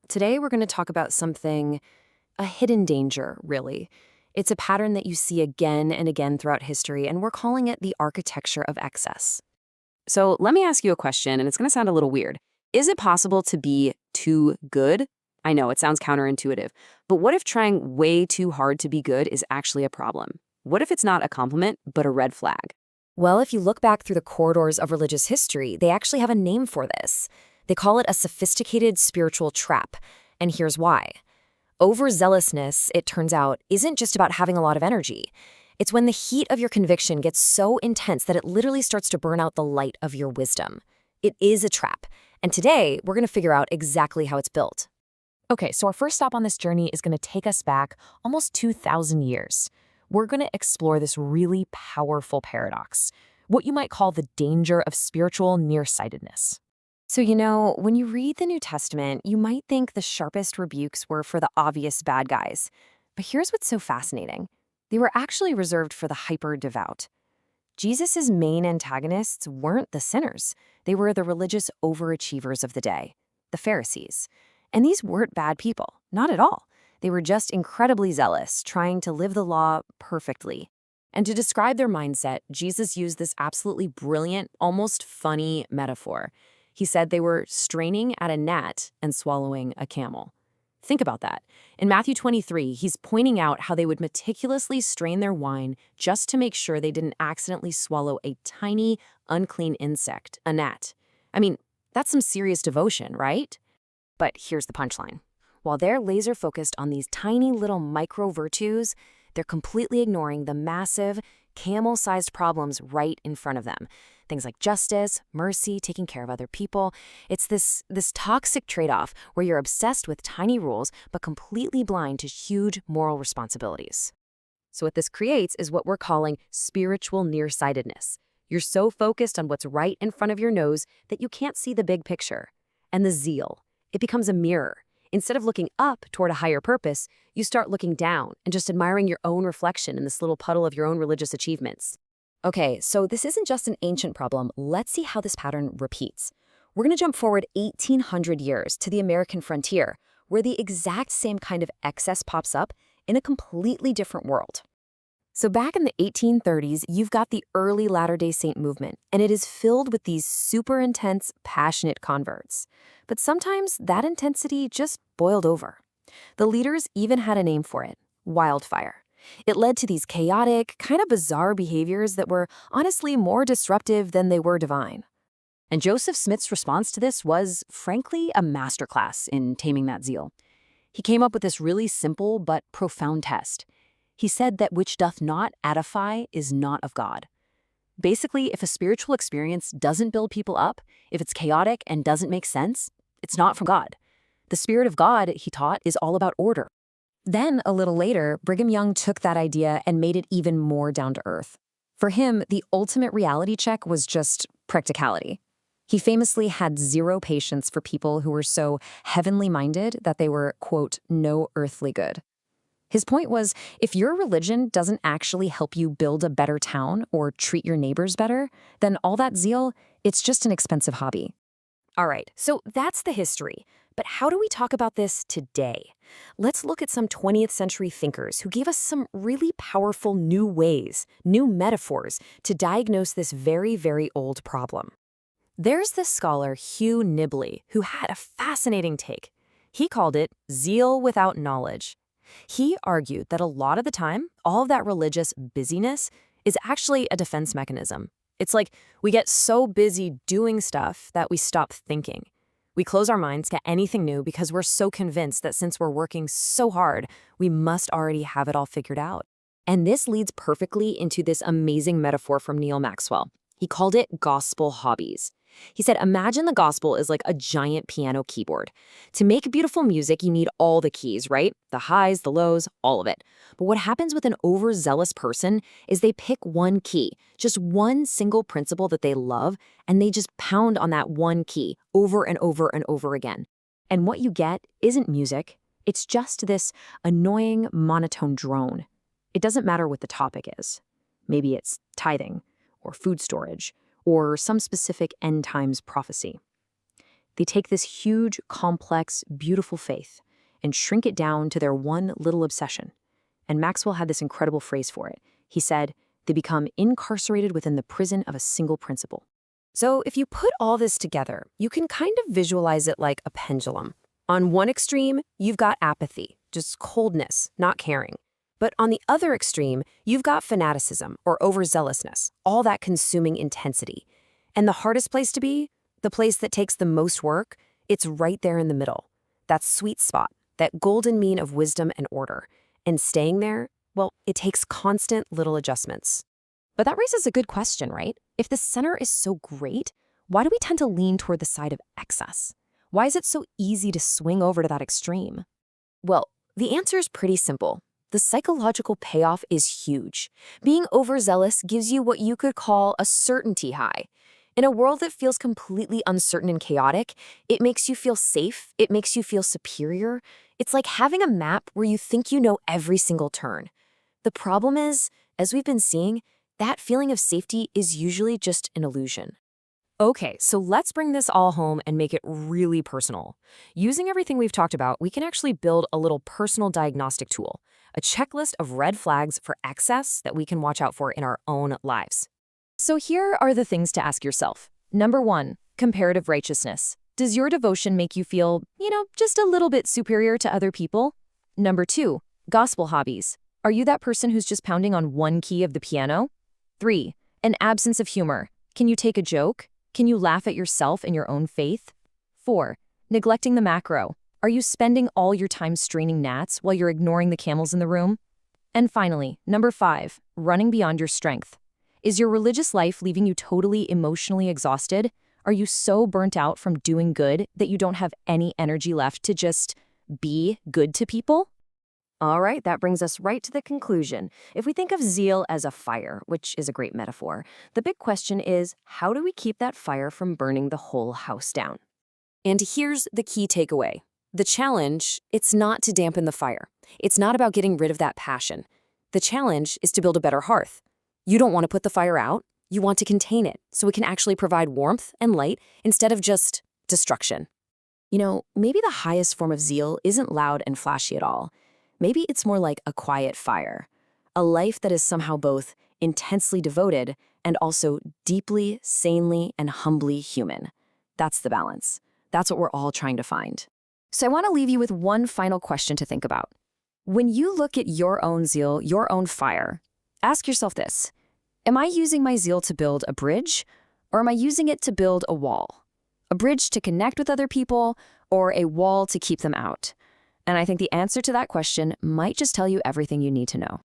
Today we're going to talk about something, a hidden danger, really. It's a pattern that you see again and again throughout history, and we're calling it the architecture of excess. So let me ask you a question, and it's going to sound a little weird. Is it possible to be too good? I know it sounds counterintuitive, but what if trying way too hard to be good is actually a problem? What if it's not a compliment, but a red flag? Well, if you look back through the corridors of religious history, they actually have a name for this. They call it a sophisticated spiritual trap, and here's why. Overzealousness, it turns out, isn't just about having a lot of energy. It's when the heat of your conviction gets so intense that it literally starts to burn out the light of your wisdom. It is a trap, and today we're going to figure out exactly how it's built. Okay, so our first stop on this journey is going to take us back almost 2,000 years. We're going to explore this really powerful paradox, what you might call the danger of spiritual nearsightedness. So, when you read the New Testament, you might think the sharpest rebukes were for the obvious bad guys. But here's what's so fascinating. They were actually reserved for the hyper-devout. Jesus' main antagonists weren't the sinners. They were the religious overachievers of the day, the Pharisees. And these weren't bad people, not at all. They were just incredibly zealous, trying to live the law perfectly. And to describe their mindset, Jesus used this absolutely brilliant, almost funny metaphor. He said they were straining at a gnat and swallowing a camel. Think about that. In Matthew 23, he's pointing out how they would meticulously strain their wine just to make sure they didn't accidentally swallow a tiny, unclean insect, a gnat. I mean, that's some serious devotion, right? But here's the punchline. While they're laser-focused on these tiny little micro-virtues, they're completely ignoring the massive, camel-sized problems right in front of them. Things like justice, mercy, taking care of other people. It's this toxic trade-off where you're obsessed with tiny rules but completely blind to huge moral responsibilities. So what this creates is what we're calling spiritual nearsightedness. You're so focused on what's right in front of your nose that you can't see the big picture. And the zeal, it becomes a mirror. Instead of looking up toward a higher purpose, you start looking down and just admiring your own reflection in this little puddle of your own religious achievements. Okay, so this isn't just an ancient problem. Let's see how this pattern repeats. We're going to jump forward 1,800 years to the American frontier, where the exact same kind of excess pops up in a completely different world. So back in the 1830s, you've got the early Latter-day Saint movement, and it is filled with these super intense, passionate converts. But sometimes that intensity just boiled over. The leaders even had a name for it, wildfire. It led to these chaotic, kind of bizarre behaviors that were honestly more disruptive than they were divine. And Joseph Smith's response to this was, frankly, a masterclass in taming that zeal. He came up with this really simple but profound test. He said that which doth not edify is not of God. Basically, if a spiritual experience doesn't build people up, if it's chaotic and doesn't make sense, it's not from God. The Spirit of God, he taught, is all about order. Then, a little later, Brigham Young took that idea and made it even more down to earth. For him, the ultimate reality check was just practicality. He famously had zero patience for people who were so heavenly minded that they were, quote, no earthly good. His point was, if your religion doesn't actually help you build a better town or treat your neighbors better, then all that zeal, it's just an expensive hobby. All right, so that's the history. But how do we talk about this today? Let's look at some 20th century thinkers who gave us some really powerful new ways, new metaphors to diagnose this very, very old problem. There's this scholar, Hugh Nibley, who had a fascinating take. He called it zeal without knowledge. He argued that a lot of the time, all of that religious busyness is actually a defense mechanism. It's like we get so busy doing stuff that we stop thinking. We close our minds to anything new because we're so convinced that since we're working so hard, we must already have it all figured out. And this leads perfectly into this amazing metaphor from Maxwell. He called it gospel hobbies. He said, imagine the gospel is like a giant piano keyboard. To make beautiful music, you need all the keys, right? The highs, the lows, all of it. But what happens with an overzealous person is they pick one key, just one single principle that they love, and they just pound on that one key over and over and over again. And what you get isn't music. It's just this annoying, monotone drone. It doesn't matter what the topic is. Maybe it's tithing or food storage, or some specific end times prophecy. They take this huge, complex, beautiful faith and shrink it down to their one little obsession. And Maxwell had this incredible phrase for it. He said, they become incarcerated within the prison of a single principle. So if you put all this together, you can kind of visualize it like a pendulum. On one extreme, you've got apathy, just coldness, not caring. But on the other extreme, you've got fanaticism or overzealousness, all that consuming intensity. And the hardest place to be, the place that takes the most work, it's right there in the middle. That sweet spot, that golden mean of wisdom and order. And staying there, well, it takes constant little adjustments. But that raises a good question, right? If the center is so great, why do we tend to lean toward the side of excess? Why is it so easy to swing over to that extreme? Well, the answer is pretty simple. The psychological payoff is huge. Being overzealous gives you what you could call a certainty high. In a world that feels completely uncertain and chaotic, it makes you feel safe, it makes you feel superior. It's like having a map where you think you know every single turn. The problem is, as we've been seeing, that feeling of safety is usually just an illusion. Okay, so let's bring this all home and make it really personal. Using everything we've talked about, we can actually build a little personal diagnostic tool, a checklist of red flags for excess that we can watch out for in our own lives. So here are the things to ask yourself. Number 1, comparative righteousness. Does your devotion make you feel, just a little bit superior to other people? Number 2, gospel hobbies. Are you that person who's just pounding on one key of the piano? 3, an absence of humor. Can you take a joke? Can you laugh at yourself and your own faith? 4, neglecting the macro. Are you spending all your time straining gnats while you're ignoring the camels in the room? And finally, number 5, running beyond your strength. Is your religious life leaving you totally emotionally exhausted? Are you so burnt out from doing good that you don't have any energy left to just be good to people? All right, that brings us right to the conclusion. If we think of zeal as a fire, which is a great metaphor, the big question is, how do we keep that fire from burning the whole house down? And here's the key takeaway. The challenge, it's not to dampen the fire. It's not about getting rid of that passion. The challenge is to build a better hearth. You don't want to put the fire out. You want to contain it so it can actually provide warmth and light instead of just destruction. Maybe the highest form of zeal isn't loud and flashy at all. Maybe it's more like a quiet fire, a life that is somehow both intensely devoted and also deeply, sanely, and humbly human. That's the balance. That's what we're all trying to find. So I want to leave you with one final question to think about. When you look at your own zeal, your own fire, ask yourself this. Am I using my zeal to build a bridge, or am I using it to build a wall? A bridge to connect with other people, or a wall to keep them out? And I think the answer to that question might just tell you everything you need to know.